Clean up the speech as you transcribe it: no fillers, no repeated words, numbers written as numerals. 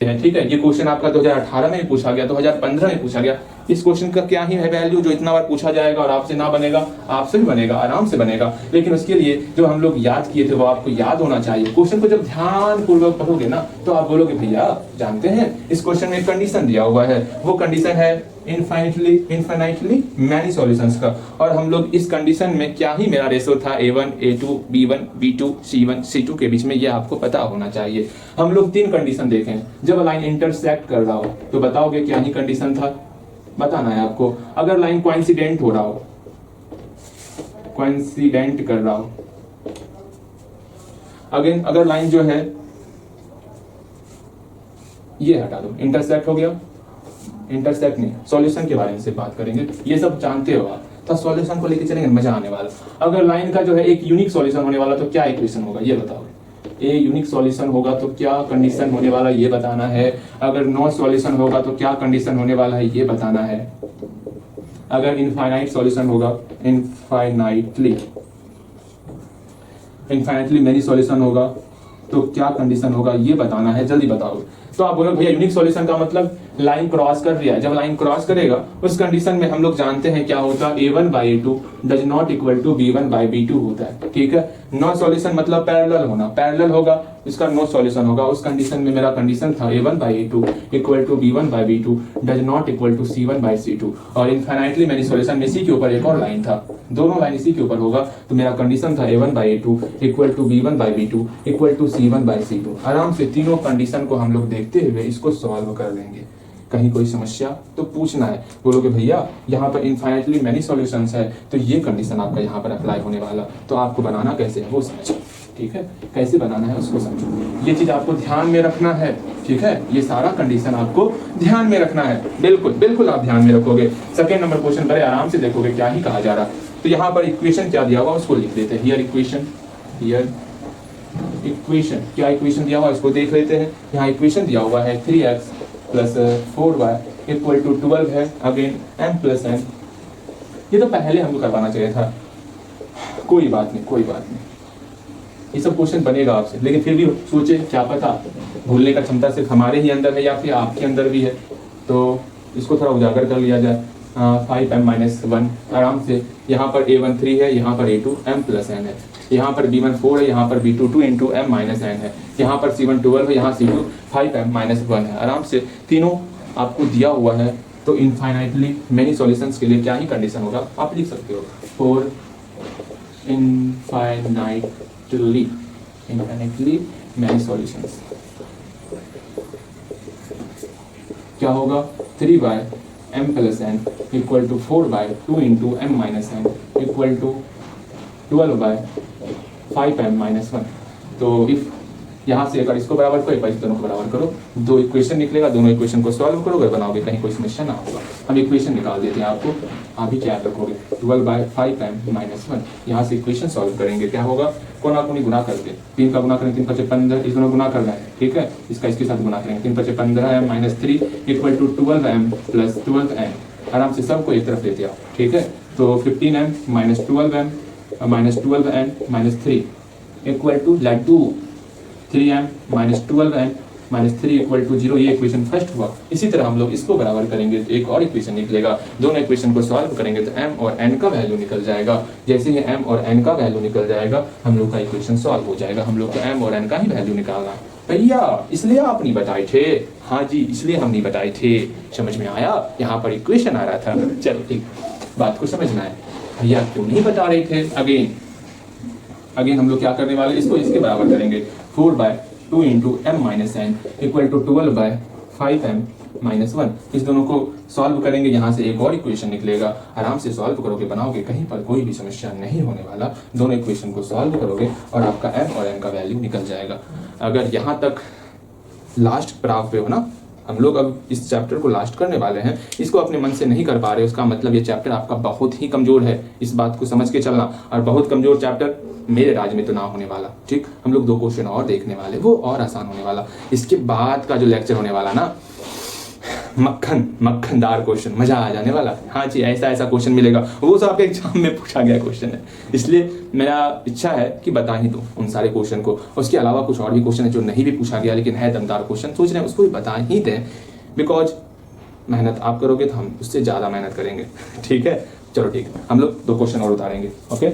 है। ठीक है, ये क्वेश्चन आपका 2018 में पूछा गया, 2015 में पूछा गया। इस क्वेश्चन का क्या ही है वैल्यू जो इतना बार पूछा जाएगा और आपसे ना बनेगा? आपसे भी बनेगा, आराम से बनेगा। लेकिन उसके लिए जो हम लोग याद किए थे वो आपको याद होना चाहिए। क्वेश्चन को जब ध्यान पूर्वक पढ़ोगे ना तो आप बोलोगे भैया जानते हैं इस क्वेश्चन में एक कंडीशन दिया हुआ है, वो कंडीशन है इनफाइनाइटली मैनी सॉल्यूशंस का। और हम लोग इस कंडीशन में क्या ही मेरा रेशो था A1 A2 B1 B2 C1 C2 के बीच में, ये आपको पता होना चाहिए। हम लोग 3 कंडीशन देखें। जब लाइन इंटरसेक्ट कर रहा हो तो बताओगे क्या ही कंडीशन था, बताना है आपको। अगर लाइन कोइंसिडेंट हो रहा हो, कोइंसिडेंट कर रहा हो, अगेन अगर लाइन जो है ये हटा दो, इंटरसेक्ट हो गया, इंटरसेक्ट नहीं, सॉल्यूशन के बारे में से बात करेंगे, ये सब जानते हो आप, तो सॉल्यूशन को लेके चलेंगे, मजा आने वाला। अगर लाइन का जो है एक यूनिक सॉल्यूशन होने वाला तो क्या इक्वेशन होगा ये बताओ। ए यूनिक सॉल्यूशन होगा तो क्या कंडीशन होने वाला ये बताना है। अगर नो सॉल्यूशन होगा तो क्या कंडीशन होने वाला है ये बताना है। अगर इनफाइनाइट सॉल्यूशन होगा, इनफाइनाइटली मेनी सॉल्यूशन होगा तो क्या कंडीशन होगा ये बताना है। जल्दी बताओ। तो आप बोलोगे भैया यूनिक सॉल्यूशन का मतलब लाइन क्रॉस कर रही है। जब लाइन क्रॉस करेगा उस कंडीशन में हम लोग जानते हैं क्या होता है, A1 by A2 does not equal to B1 by B2 होता है। ठीक है, नो सॉल्यूशन मतलब पैरेलल होना, पैरेलल होगा इसका नो सॉल्यूशन होगा। उस कंडीशन में मेरा कंडीशन था A1 by A2 equal to B1 by B2 does not equal to C1 by C2। और इनफाइनाइटली मेनी सॉल्यूशन में इसी के ऊपर एक और लाइन था, दोनों लाइन इसी के ऊपर होगा, तो मेरा कंडीशन था A1 by A2 equal to B1 by B2 equal to C1 by C2। आराम से तीनों कंडीशन को हम लोग देखते हुए इसको सॉल्व कर लेंगे। कहीं कोई समस्या तो पूछना है, बोलोगे भैया यहाँ पर इनफाइनाइटली मेनी सॉल्यूशंस है तो ये कंडीशन आपका यहाँ पर अप्लाई होने वाला, तो आपको बनाना कैसे है वो समझो। ठीक है, कैसे बनाना है उसको समझो, ये चीज आपको ध्यान में रखना है। ठीक है, ये सारा कंडीशन आपको ध्यान में रखना है, बिल्कुल बिल्कुल आप ध्यान में रखोगे। सेकेंड नंबर क्वेश्चन बड़े आराम से देखोगे क्या ही कहा जा रहा। तो यहाँ पर इक्वेशन क्या दिया हुआ उसको लिख देते हैं। हियर इक्वेशन क्या इक्वेशन दिया हुआ है इसको देख लेते हैं। यहाँ इक्वेशन दिया हुआ है 3x plus 4y equal to 12 है। अगेन m प्लस n, ये तो पहले हमको करवाना चाहिए था, कोई बात नहीं कोई बात नहीं, ये सब क्वेश्चन बनेगा आपसे। लेकिन फिर भी सोचे क्या पता भूलने का क्षमता सिर्फ हमारे ही अंदर है या फिर आपके अंदर भी है, तो इसको थोड़ा उजागर कर लिया जाए। 5m-1 आराम से, यहाँ पर A1 3 है, यहाँ पर A2 m प्लस n है, यहाँ पर B1 4 है, यहाँ पर B2 2 into m minus n है, यहाँ पर C1 12 है, यहाँ C2 5m-1 है। आराम से तीनों आपको दिया हुआ है, तो इनफाइनाइटली मेनी सॉल्यूशंस के लिए क्या ही कंडीशन होगा आप लिख सकते हो। फॉर इनफाइनाइटली मेनी सॉल्यूशंस क्या होगा, 3 m plus n equal to 4/2 into m minus n equal to 12/5m-1। तो इफ यहाँ से अगर इसको बराबर करो, एक दोनों को बराबर करो, 2 इक्वेशन निकलेगा, दोनों इक्वेशन को सॉल्व करोगे, बनाओगे, कहीं कोई समस्या ना होगा। हम इक्वेशन निकाल देते हैं आपको, आप ही क्या रखोगे 12/5m-1। यहाँ से इक्वेशन सॉल्व करेंगे, क्या होगा, कोना कोनी गुना करके 3 का गुना करेंगे 3 × 15, इस दोनों गुना करना है। ठीक है, इसका इसके साथ गुना करेंगे 3 × 15m-3 equal to 12m plus 12n। आराम से सबको एक तरफ लेते आओ। ठीक है, तो 15m-12m -12n-3 इक्वल टू लड्डू 3m-12n-3 इक्वल टू 0। ये इक्वेशन फर्स्ट हुआ। इसी तरह हम लोग इसको बराबर करेंगे तो एक और इक्वेशन निकलेगा, दोनों इक्वेशन को सॉल्व करेंगे तो m और n का वैल्यू निकल जाएगा। जैसे ही m और n का वैल्यू निकल जाएगा हम लोग का इक्वेशन सॉल्व हो जाएगा। हम लोग को m और n का ही वैल्यू निकालना भैया, इसलिए आप नहीं बताए थे। हाँ जी, इसलिए हम नहीं बताए थे, समझ में आया, यहाँ पर इक्वेशन आ रहा था। चलो ठीक, बात को समझना है भैया, क्यों नहीं बता रहे थे। अगेन हम लोग क्या करने वाले, इसको इसके बराबर करेंगे 4/2 into m minus n equal to 12/5m-1। इस दोनों को सॉल्व करेंगे, यहाँ से एक और इक्वेशन निकलेगा। आराम से सॉल्व करोगे, बनाओगे, कहीं पर कोई भी समस्या नहीं होने वाला। दोनों इक्वेशन को सॉल्व करोगे और आपका m और n का वैल्यू निकल जाएगा। अगर यहाँ तक लास्ट प्राप्त हो ना, हम लोग अब इस चैप्टर को लास्ट करने वाले हैं, इसको अपने मन से नहीं कर पा रहे, उसका मतलब ये चैप्टर आपका बहुत ही कमजोर है। इस बात को समझ के चलना, और बहुत कमजोर चैप्टर मेरे राज में तो ना होने वाला। ठीक, हम लोग 2 क्वेश्चन और देखने वाले, वो और आसान होने वाला। इसके बाद का जो लेक्चर होने वाला ना, मक्खनदार क्वेश्चन, मजा आ जाने वाला है। हाँ जी, ऐसा क्वेश्चन मिलेगा, वो सब आपके एग्जाम में पूछा गया क्वेश्चन है, इसलिए मेरा इच्छा है कि बता ही दूं उन सारे क्वेश्चन को। उसके अलावा कुछ और भी क्वेश्चन है जो नहीं भी पूछा गया लेकिन है दमदार क्वेश्चन, सोच रहे हैं उसको भी बता ही दें, बिकॉज मेहनत आप करोगे तो हम उससे ज़्यादा मेहनत करेंगे। ठीक है, चलो ठीक है, हम लोग 2 क्वेश्चन और उतारेंगे। ओके।